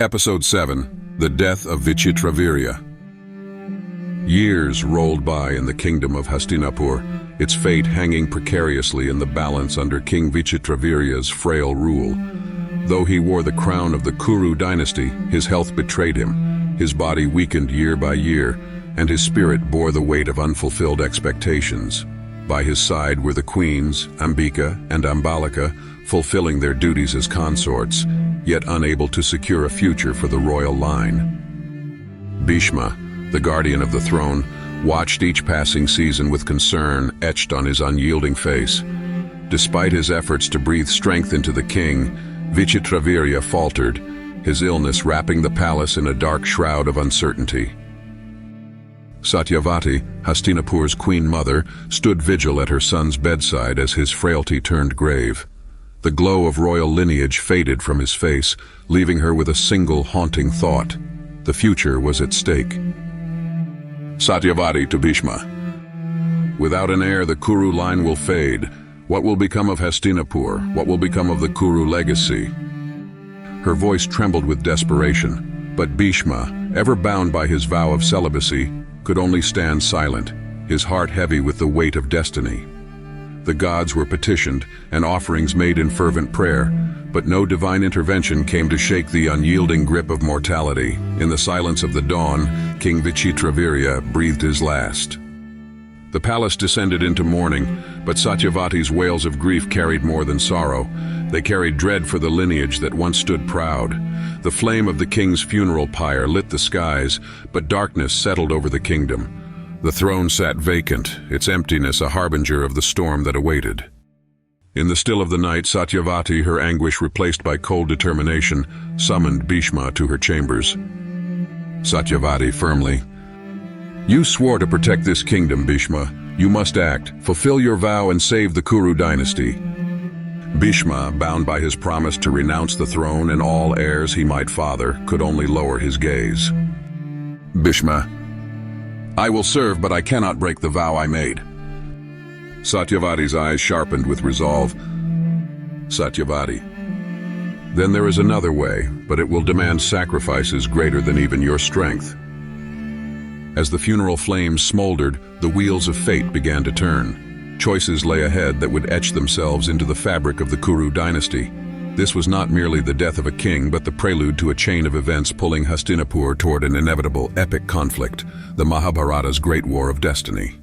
Episode 7. The Death of Vichitravirya. Years rolled by in the kingdom of Hastinapur, its fate hanging precariously in the balance under King Vichitravirya's frail rule. Though he wore the crown of the Kuru Dynasty, his health betrayed him, his body weakened year by year, and his spirit bore the weight of unfulfilled expectations. By his side were the queens, Ambika and Ambalika, fulfilling their duties as consorts, yet unable to secure a future for the royal line. Bhishma, the guardian of the throne, watched each passing season with concern etched on his unyielding face. Despite his efforts to breathe strength into the king, Vichitravirya faltered, his illness wrapping the palace in a dark shroud of uncertainty. Satyavati, Hastinapur's queen mother, stood vigil at her son's bedside as his frailty turned grave. The glow of royal lineage faded from his face, leaving her with a single haunting thought. The future was at stake. Satyavati to Bhishma. Without an heir, the Kuru line will fade. What will become of Hastinapur? What will become of the Kuru legacy? Her voice trembled with desperation, but Bhishma, ever bound by his vow of celibacy, could only stand silent, his heart heavy with the weight of destiny. The gods were petitioned and offerings made in fervent prayer, but no divine intervention came to shake the unyielding grip of mortality. In the silence of the dawn, King Vichitravirya breathed his last. The palace descended into mourning, but Satyavati's wails of grief carried more than sorrow. They carried dread for the lineage that once stood proud. The flame of the king's funeral pyre lit the skies, but darkness settled over the kingdom. The throne sat vacant, its emptiness a harbinger of the storm that awaited. In the still of the night, Satyavati, her anguish replaced by cold determination, summoned Bhishma to her chambers. Satyavati firmly. You swore to protect this kingdom, Bhishma. You must act, fulfill your vow and save the Kuru dynasty. Bhishma, bound by his promise to renounce the throne and all heirs he might father, could only lower his gaze. Bhishma. I will serve, but I cannot break the vow I made. Satyavati's eyes sharpened with resolve. Satyavati. Then there is another way, but it will demand sacrifices greater than even your strength. As the funeral flames smoldered, the wheels of fate began to turn. Choices lay ahead that would etch themselves into the fabric of the Kuru dynasty. This was not merely the death of a king, but the prelude to a chain of events pulling Hastinapur toward an inevitable epic conflict, the Mahabharata's great war of destiny.